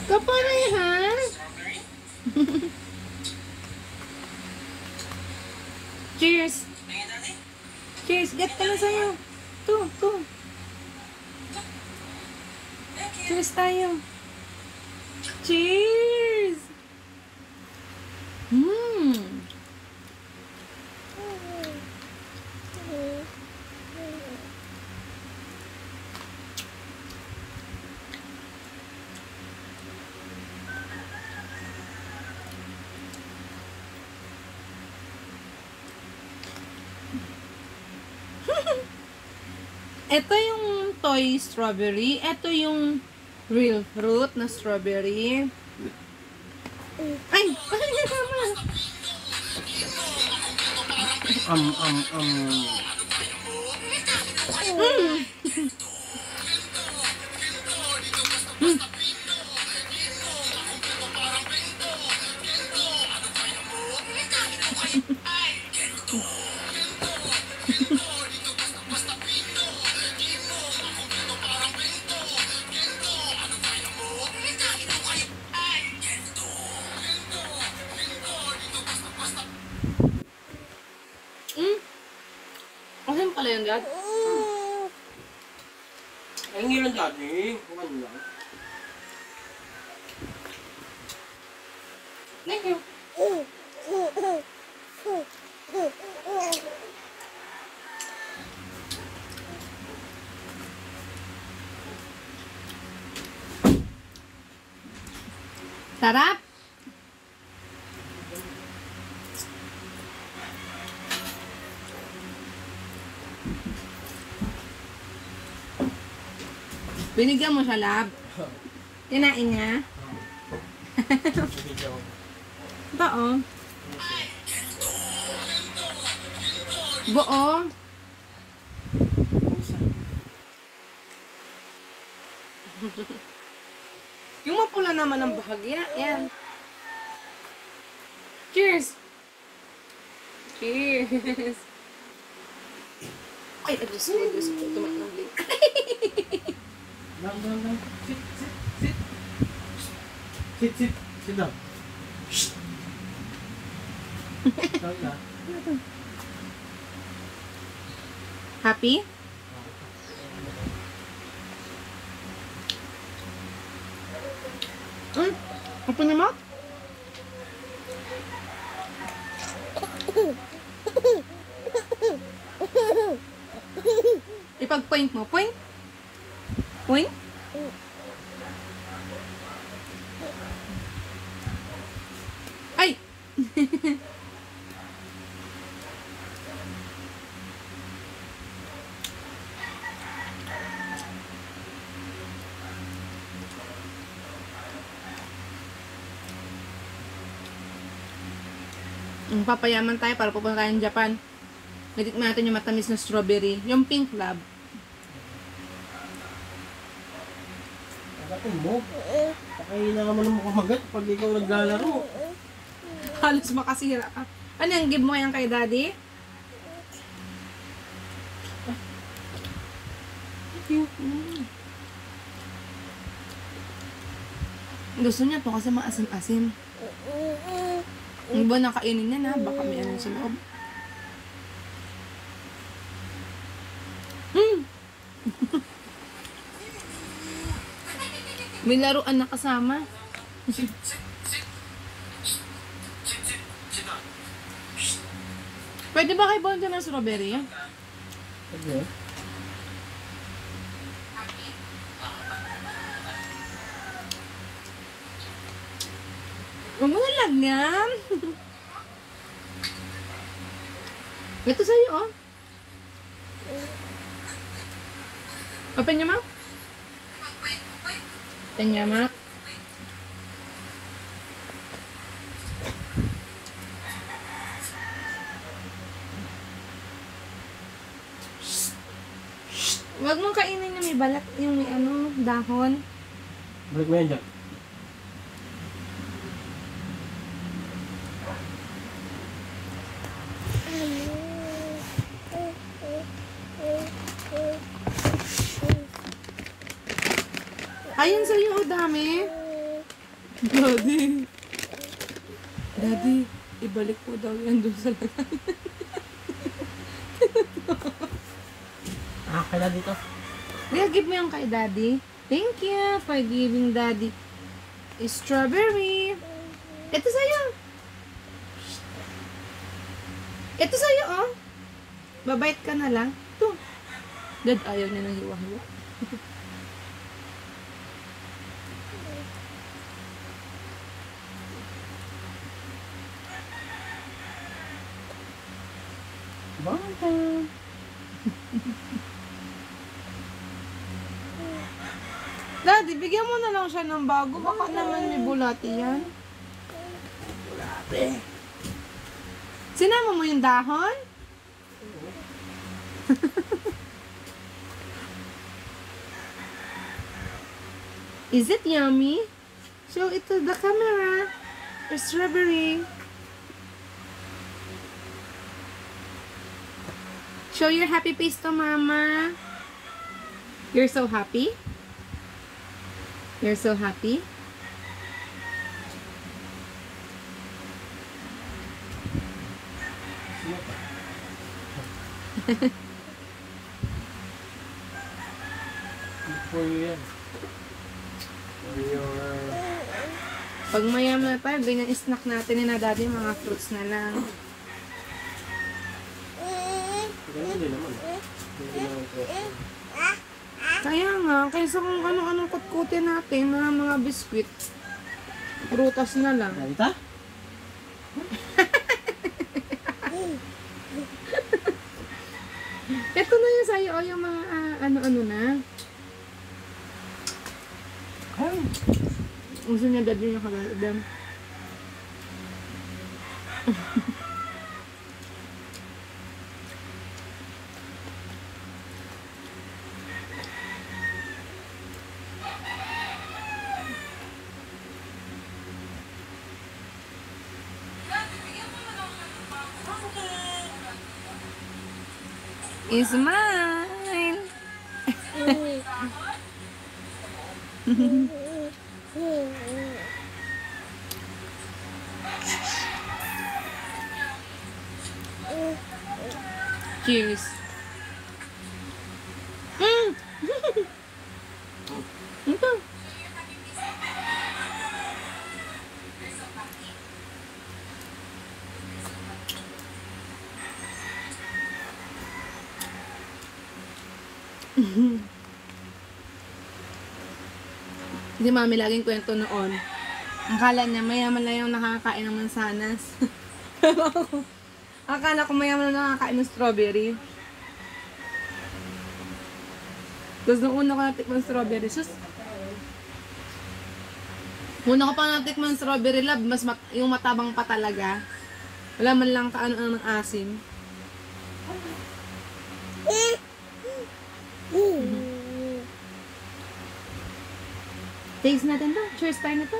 Kaparehan? Cheers! Cheers! Get ka na sa'yo! To! Cheers tayo! Cheers! Ito yung toy strawberry. Ito yung real fruit na strawberry. Ay! Asan pala yun, Dad? Ay, hindi lang dati. Huwag lang. Thank you. Sarap! Binigyan mo siya, Lab. Kinain niya. Ito, oh. Buo. Yung mapula naman ng bahagya. Yan. Cheers! Cheers! Ay, Diyos ko. Tumain ng blade. Lang. Sit down. Shh. Happy? Open your mouth. Ipag-point mo. Point. Point. Ay! Papayaman tayo para pupunta tayo ng Japan. Natikman natin yung matamis na strawberry. Yung pink, Lab. Pagkatin mo. Pakailangan mo naman kumagat pag ikaw naglalaro. Halos makasira ka. Ano yung give mo yan kay Daddy? Thank you. Gusto niya to kasi maasim-asim. Ang ba nakainin niya na? Baka may ano sa loob. May laruan na kasama. Pwede ba kayo bonto ng strawberry? Okay. Huwag mo na lagyan. Ito sa'yo, oh. Open your mouth. Open your mouth. Huwag mong kainin na may balat, yung may ano, dahon. Balik mo yan dyan. Ayun sa'yo, oh, dami. Daddy. Daddy, ibalik po daw yan doon sa lagay. Kaya dito. Kaya give mo yung kay Daddy. Thank you for giving Daddy strawberry. Ito sa'yo. Ito sa'yo, oh. Babait ka na lang. Ito. Dad, ayaw niya ng hiwa-hiwa. Bata. Daddy, bigyan mo na lang siya ng bago. Baka naman may bulati yan. Bulate. Sinama mo yung dahon? Is it yummy? Show it to the camera. A strawberry. Show your happy face to Mama. You're so happy? You're so happy? For you yan. For your... Pag mayaman na tayo, ganyan snack natin na Daddy, mga fruits na lang. Ganun din naman. Hindi naman po. Kaya nga, kaysa kung ano-anong kutkutin natin na mga biskwit, prutas na lang. Dito? Ito na yung sa'yo, o yung mga ano-ano na. Ay. Gusto niya Daddy yung kagaladam. Is mine. Cheers. Ito. Di mami laging kwento noon. Ang kala niya mayaman lang yung nakakain ng mansanas. Akala ko mayaman lang nakakain ng strawberry. Tapos nung una ko natikman strawberry, sus. Una ko pa natikman strawberry love, mas yung matabang pa talaga. Wala man lang kaano-ano ng asim. Taste natin to. Cheers tayo na to.